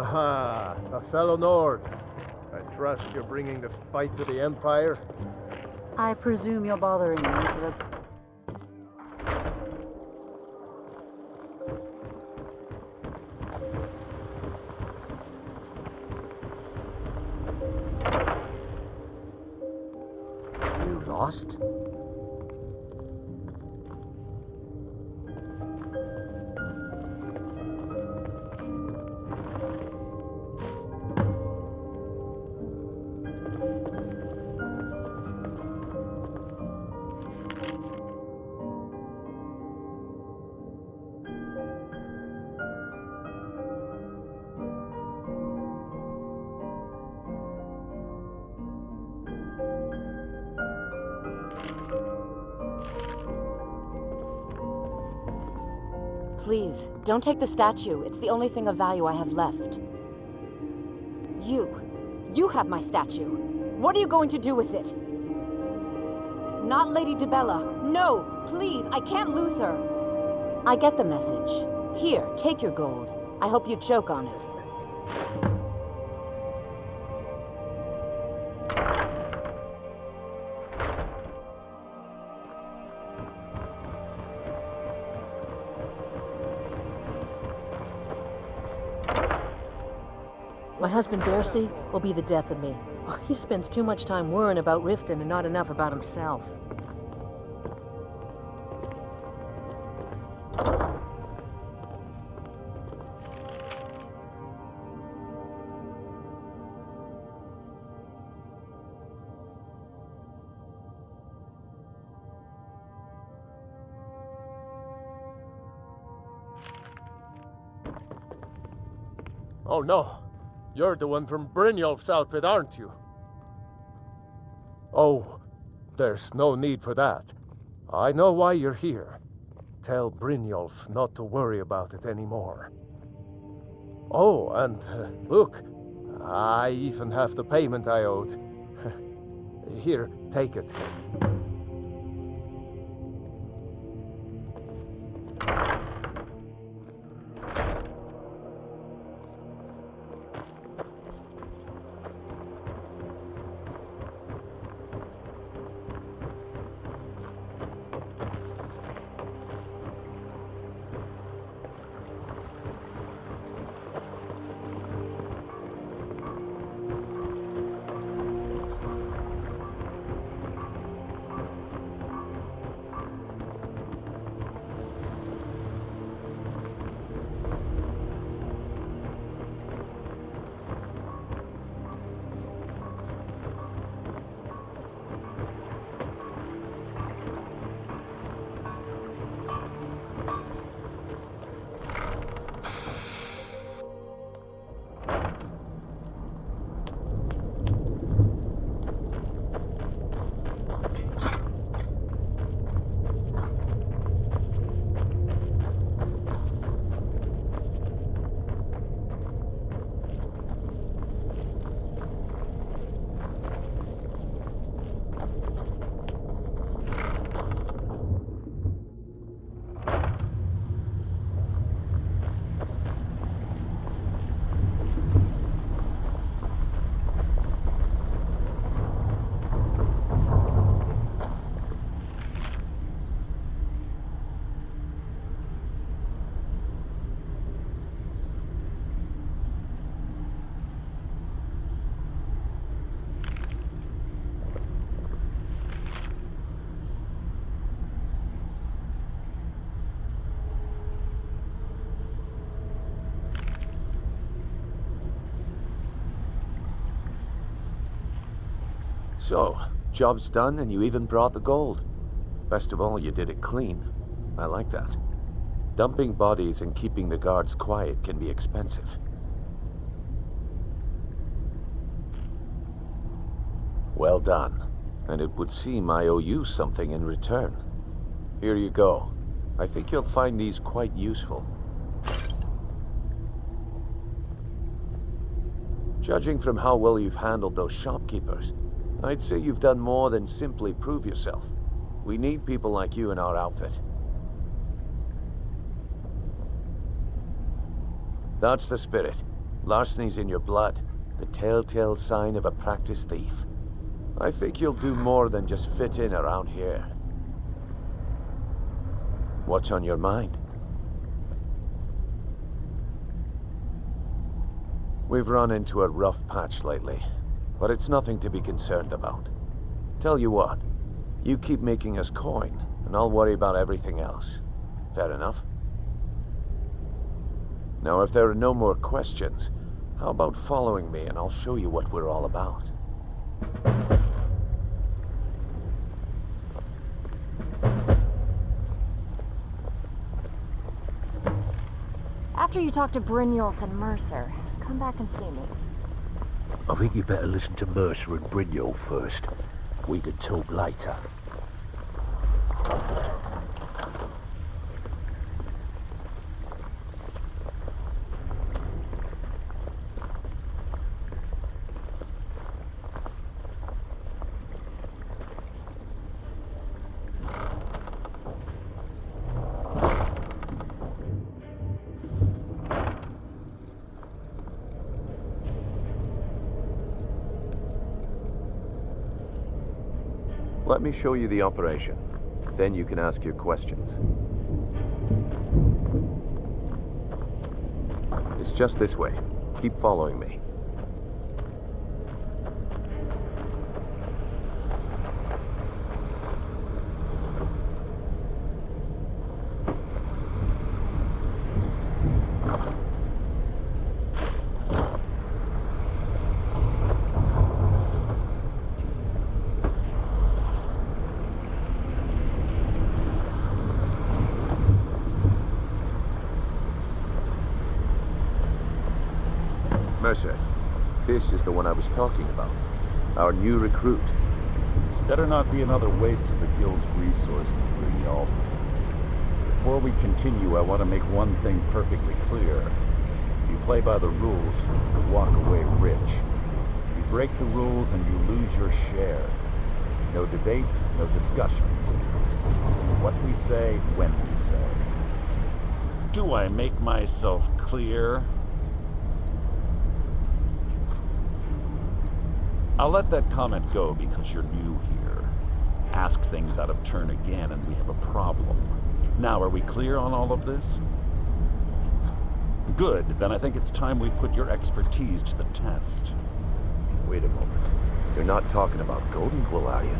Aha, a fellow Nord. I trust you're bringing the fight to the Empire? I presume you're bothering me for the... You lost? Please, don't take the statue. It's the only thing of value I have left. You have my statue. What are you going to do with it? Not Lady DeBella. No, please, I can't lose her. I get the message. Here, take your gold. I hope you choke on it. My husband Darcy will be the death of me. He spends too much time worrying about Riften and not enough about himself. Oh no, you're the one from Brynjolf's outfit, aren't you? Oh, there's no need for that. I know why you're here. Tell Brynjolf not to worry about it anymore. Oh, and look, I even have the payment I owed. Here, take it. So, job's done and you even brought the gold. Best of all, you did it clean. I like that. Dumping bodies and keeping the guards quiet can be expensive. Well done. And it would seem I owe you something in return. Here you go. I think you'll find these quite useful. Judging from how well you've handled those shopkeepers, I'd say you've done more than simply prove yourself. We need people like you in our outfit. That's the spirit. Larceny's in your blood, the telltale sign of a practiced thief. I think you'll do more than just fit in around here. What's on your mind? We've run into a rough patch lately, but it's nothing to be concerned about. Tell you what, you keep making us coin, and I'll worry about everything else. Fair enough? Now, if there are no more questions, how about following me and I'll show you what we're all about? After you talk to Brynjolf and Mercer, come back and see me. I think you better listen to Mercer and Brynjolf first. We can talk later. Let me show you the operation. Then you can ask your questions. It's just this way. Keep following me. Mercer, this is the one I was talking about. Our new recruit. This better not be another waste of the guild's resources, Brynjolf. Before we continue, I want to make one thing perfectly clear. If you play by the rules, you walk away rich. You break the rules and you lose your share. No debates, no discussions. What we say, when we say. Do I make myself clear? I'll let that comment go because you're new here. Ask things out of turn again and we have a problem. Now, are we clear on all of this? Good, then I think it's time we put your expertise to the test. Wait a moment. You're not talking about Golden Glow, are you?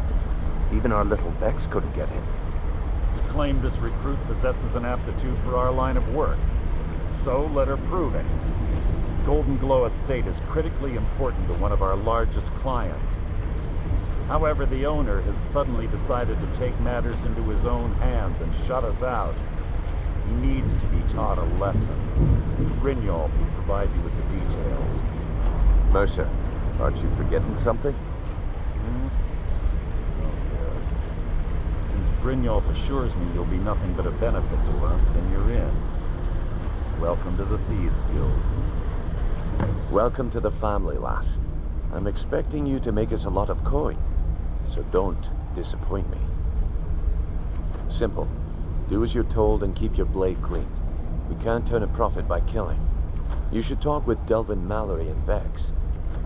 Even our little Vex couldn't get in. You claim this recruit possesses an aptitude for our line of work. So let her prove it. Golden Glow Estate is critically important to one of our largest clients. However, the owner has suddenly decided to take matters into his own hands and shut us out. He needs to be taught a lesson. Brynjolf will provide you with the details. Mercer, aren't you forgetting something? Oh, yes. Since Brynjolf assures me you'll be nothing but a benefit to us, then you're in. Welcome to the Thieves Guild. Welcome to the family, lass. I'm expecting you to make us a lot of coin, so don't disappoint me. Simple. Do as you're told and keep your blade clean. We can't turn a profit by killing. You should talk with Delvin Mallory and Vex.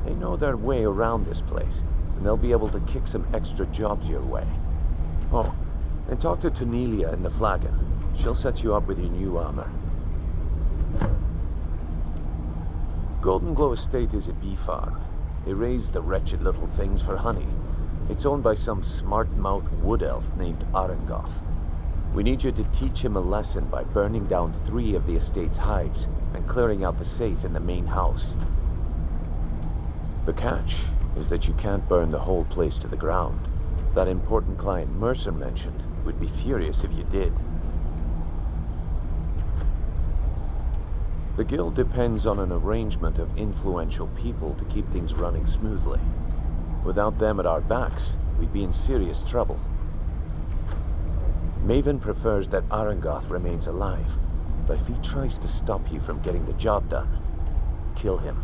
They know their way around this place, and they'll be able to kick some extra jobs your way. Oh, and talk to Tonelia in the Flagon. She'll set you up with your new armor. Golden Glow Estate is a bee farm. They raise the wretched little things for honey. It's owned by some smart-mouthed wood elf named Arengoth. We need you to teach him a lesson by burning down 3 of the estate's hives and clearing out the safe in the main house. The catch is that you can't burn the whole place to the ground. That important client Mercer mentioned would be furious if you did. The guild depends on an arrangement of influential people to keep things running smoothly. Without them at our backs, we'd be in serious trouble. Maven prefers that Arengoth remains alive, but if he tries to stop you from getting the job done, kill him.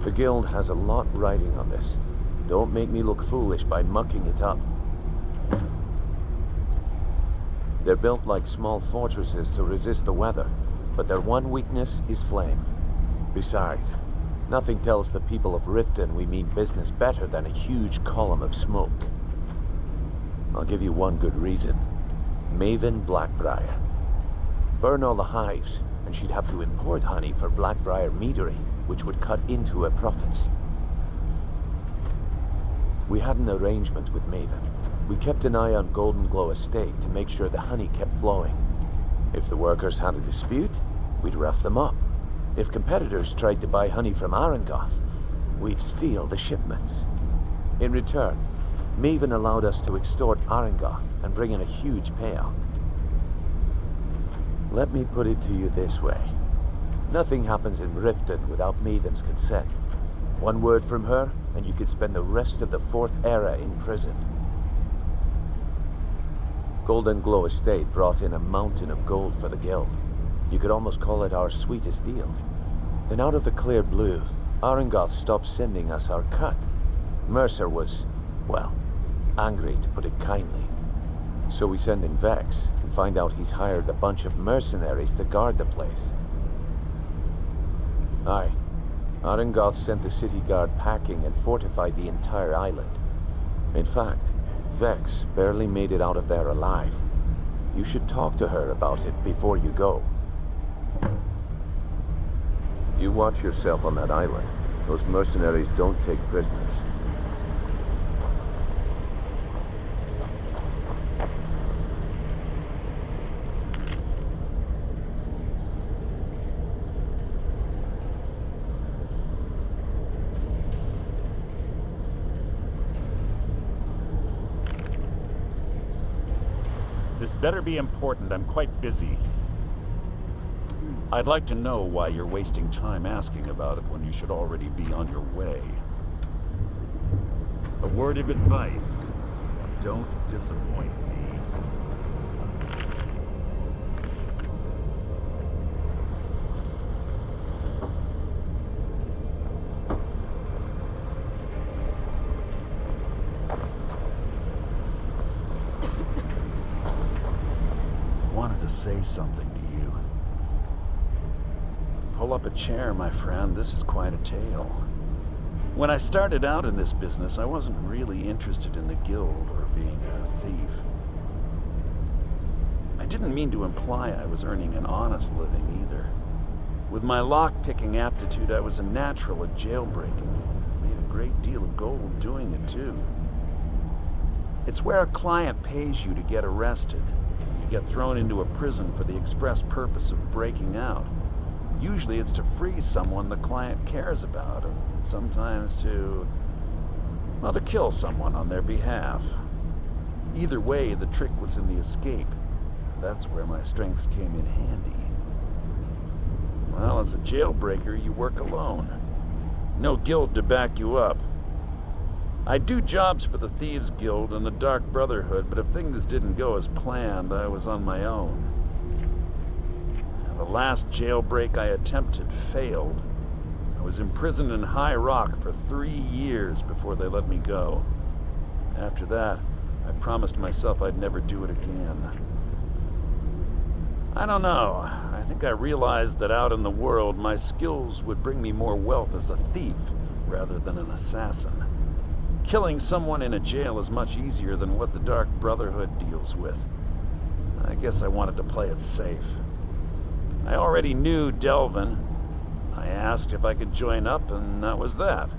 The guild has a lot riding on this. Don't make me look foolish by mucking it up. They're built like small fortresses to resist the weather, but their one weakness is flame. Besides, Nothing tells the people of Riften we mean business better than a huge column of smoke. I'll give you one good reason. Maven Blackbriar. Burn all the hives, and she'd have to import honey for Blackbriar meadery, which would cut into her profits. We had an arrangement with Maven. We kept an eye on Golden Glow Estate to make sure the honey kept flowing. If the workers had a dispute, we'd rough them up. If competitors tried to buy honey from Arangoth, we'd steal the shipments. In return, Maven allowed us to extort Arangoth and bring in a huge payout. Let me put it to you this way. Nothing happens in Riften without Maven's consent. One word from her, and you could spend the rest of the Fourth Era in prison. Golden Glow Estate brought in a mountain of gold for the guild. You could almost call it our sweetest deal. Then out of the clear blue, Arangoth stopped sending us our cut. Mercer was, well, angry to put it kindly. So we send in Vex and find out he's hired a bunch of mercenaries to guard the place. Aye, Arangoth sent the city guard packing and fortified the entire island. In fact, Vex barely made it out of there alive. You should talk to her about it before you go. You watch yourself on that island. Those mercenaries don't take prisoners. This better be important. I'm quite busy. I'd like to know why you're wasting time asking about it when you should already be on your way. A word of advice. Don't disappoint me. Wanted to say something to you. Pull up a chair, my friend. This is quite a tale. When I started out in this business, I wasn't really interested in the guild or being a thief. I didn't mean to imply I was earning an honest living either. With my lock-picking aptitude, I was a natural at jailbreaking. Made a great deal of gold doing it, too. It's where a client pays you to get arrested. You get thrown into a prison for the express purpose of breaking out. Usually it's to free someone the client cares about, and sometimes to kill someone on their behalf. Either way, the trick was in the escape. That's where my strengths came in handy. Well, as a jailbreaker, you work alone. No guild to back you up. I do jobs for the Thieves Guild and the Dark Brotherhood, but if things didn't go as planned, I was on my own. The last jailbreak I attempted failed. I was imprisoned in High Rock for 3 years before they let me go. After that, I promised myself I'd never do it again. I don't know. I think I realized that out in the world, my skills would bring me more wealth as a thief rather than an assassin. Killing someone in a jail is much easier than what the Dark Brotherhood deals with. I guess I wanted to play it safe. I already knew Delvin. I asked if I could join up, and that was that.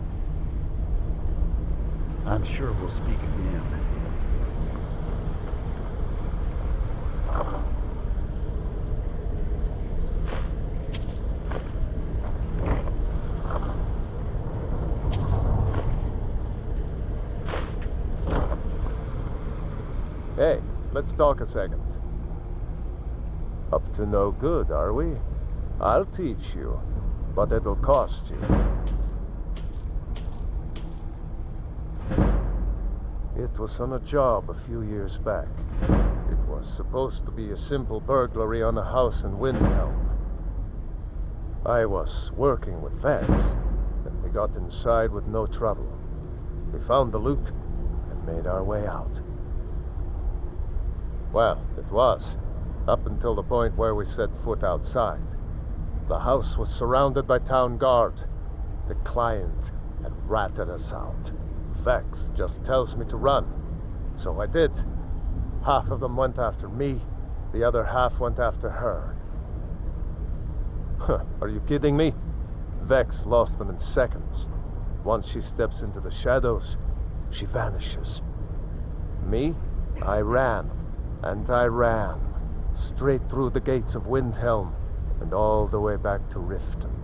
I'm sure we'll speak again. Hey, let's talk a second. Up to no good, are we? I'll teach you, but it'll cost you. It was on a job a few years back. It was supposed to be a simple burglary on a house in Windhelm. I was working with Vex, and we got inside with no trouble. We found the loot and made our way out. Well, it was, up until the point where we set foot outside. The house was surrounded by town guard. The client had ratted us out. Vex just tells me to run. So I did. Half of them went after me, the other half went after her. Huh, are you kidding me? Vex lost them in seconds. Once she steps into the shadows, she vanishes. Me? I ran, and I ran, straight through the gates of Windhelm, and all the way back to Riften.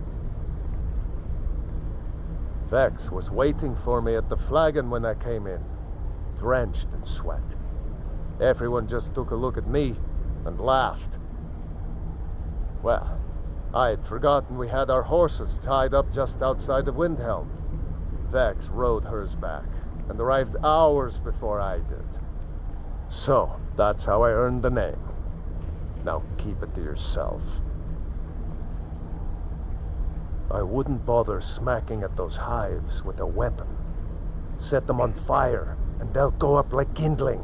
Vex was waiting for me at the flagon when I came in, drenched in sweat. Everyone just took a look at me and laughed. Well, I had forgotten we had our horses tied up just outside of Windhelm. Vex rode hers back and arrived hours before I did. So, that's how I earned the name. Now keep it to yourself. I wouldn't bother smacking at those hives with a weapon. Set them on fire, and they'll go up like kindling.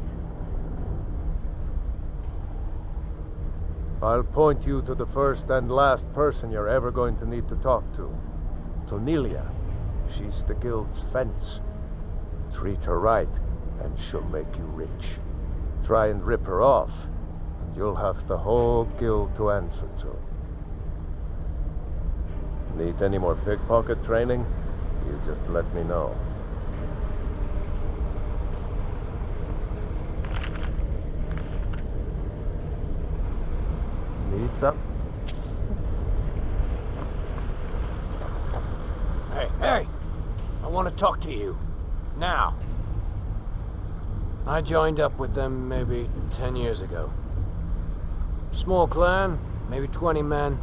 I'll point you to the first and last person you're ever going to need to talk to. Tonelia. She's the guild's fence. Treat her right, and she'll make you rich. Try and rip her off, and you'll have the whole guild to answer to. Need any more pickpocket training? You just let me know. Need some? Hey! I want to talk to you. Now. I joined up with them maybe 10 years ago. Small clan, maybe 20 men.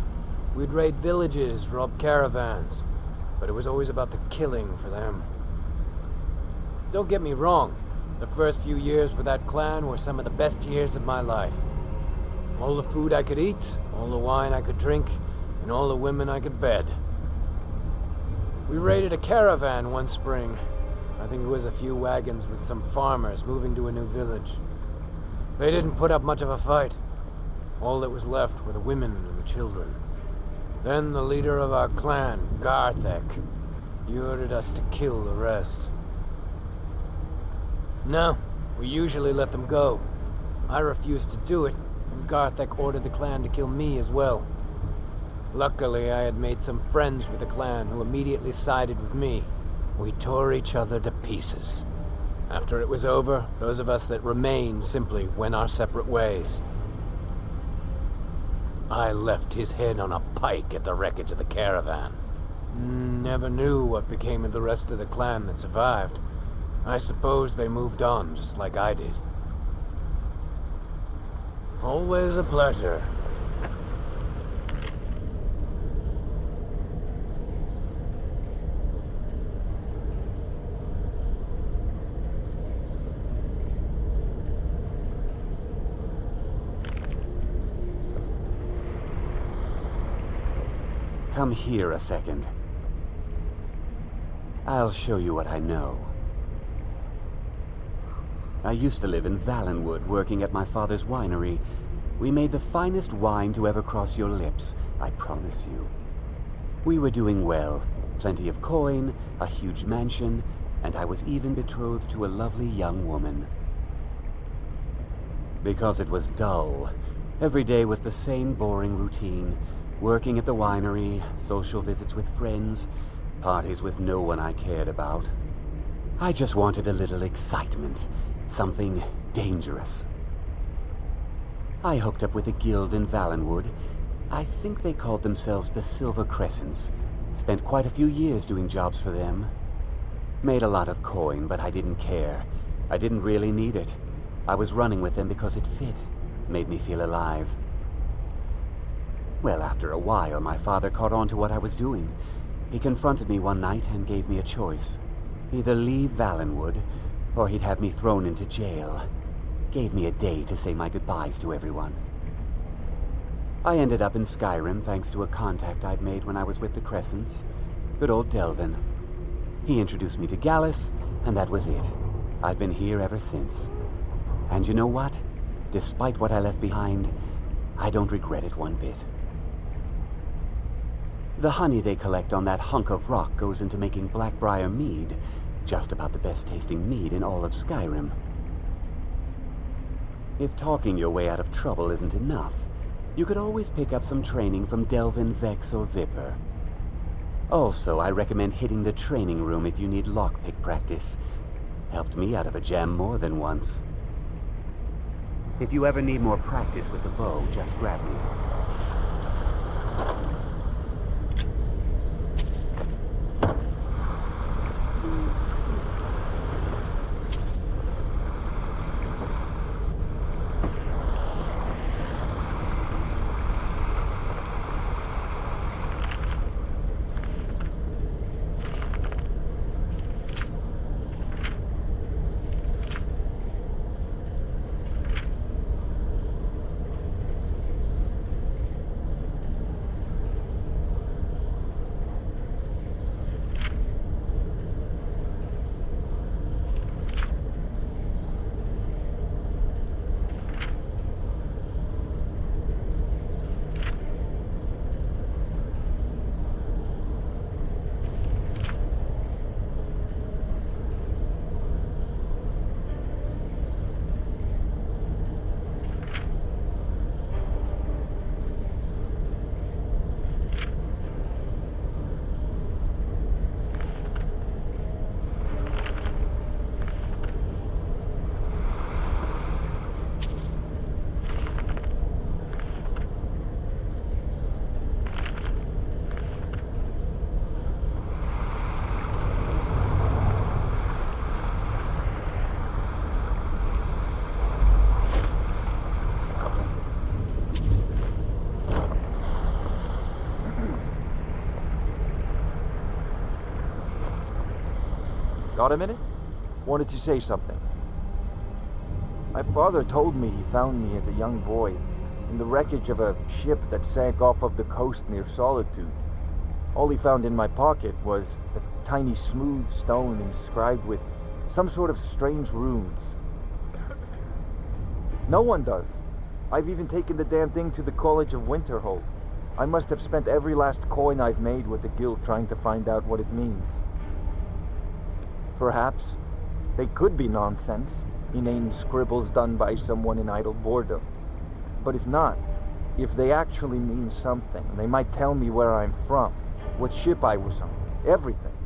We'd raid villages, rob caravans. But it was always about the killing for them. Don't get me wrong. The first few years with that clan were some of the best years of my life. All the food I could eat, all the wine I could drink, and all the women I could bed. We raided a caravan one spring. I think it was a few wagons with some farmers moving to a new village. They didn't put up much of a fight. All that was left were the women and the children. Then the leader of our clan, Garthek, he ordered us to kill the rest. No, we usually let them go. I refused to do it, and Garthek ordered the clan to kill me as well. Luckily, I had made some friends with the clan who immediately sided with me. We tore each other to pieces. After it was over, those of us that remained simply went our separate ways. I left his head on a pike at the wreckage of the caravan. Never knew what became of the rest of the clan that survived. I suppose they moved on, just like I did. Always a pleasure. Come here a second. I'll show you what I know. I used to live in Valenwood, working at my father's winery. We made the finest wine to ever cross your lips, I promise you. We were doing well. Plenty of coin, a huge mansion, and I was even betrothed to a lovely young woman. Because it was dull. Every day was the same boring routine. Working at the winery, social visits with friends, parties with no one I cared about. I just wanted a little excitement, something dangerous. I hooked up with a guild in Valenwood. I think they called themselves the Silver Crescents. Spent quite a few years doing jobs for them. Made a lot of coin, but I didn't care. I didn't really need it. I was running with them because it fit, made me feel alive. Well, after a while, my father caught on to what I was doing. He confronted me one night and gave me a choice. Either leave Valenwood, or he'd have me thrown into jail. Gave me a day to say my goodbyes to everyone. I ended up in Skyrim thanks to a contact I'd made when I was with the Crescents. Good old Delvin. He introduced me to Gallus, and that was it. I've been here ever since. And you know what? Despite what I left behind, I don't regret it one bit. The honey they collect on that hunk of rock goes into making Blackbriar mead, just about the best tasting mead in all of Skyrim. If talking your way out of trouble isn't enough, you could always pick up some training from Delvin, Vex, or Vipper. Also, I recommend hitting the training room if you need lockpick practice. Helped me out of a jam more than once. If you ever need more practice with the bow, just grab me. Got a minute? Wanted to say something. My father told me he found me as a young boy in the wreckage of a ship that sank off of the coast near Solitude. All he found in my pocket was a tiny smooth stone inscribed with some sort of strange runes. No one does. I've even taken the damn thing to the College of Winterhold. I must have spent every last coin I've made with the guild trying to find out what it means. Perhaps they could be nonsense, inane scribbles done by someone in idle boredom. But if not, if they actually mean something, they might tell me where I'm from, what ship I was on, everything.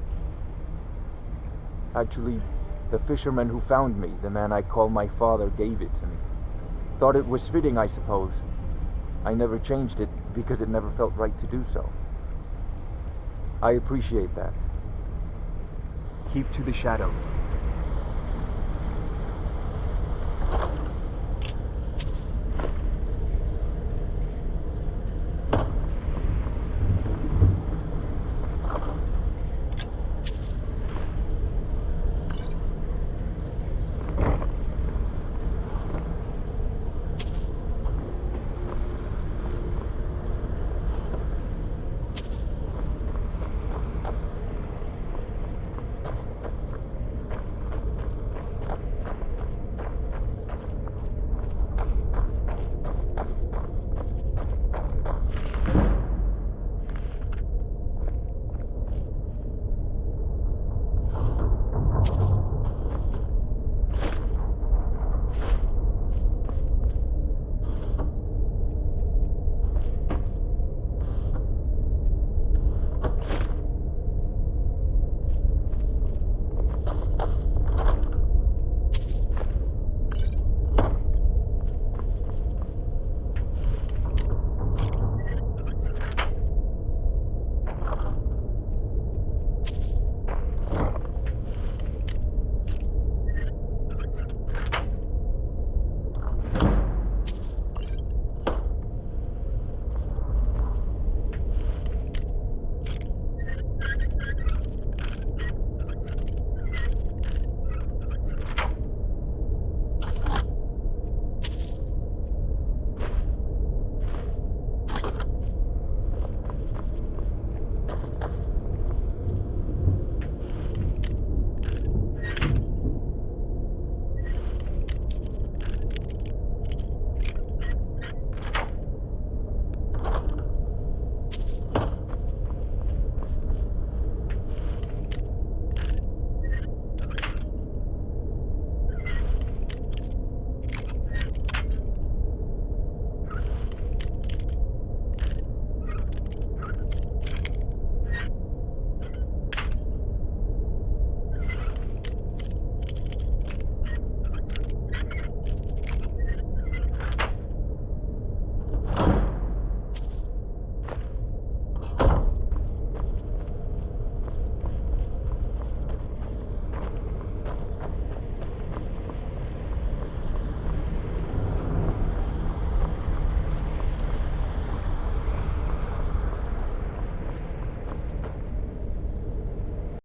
Actually, the fisherman who found me, the man I call my father, gave it to me. Thought it was fitting, I suppose. I never changed it because it never felt right to do so. I appreciate that. Keep to the shadows.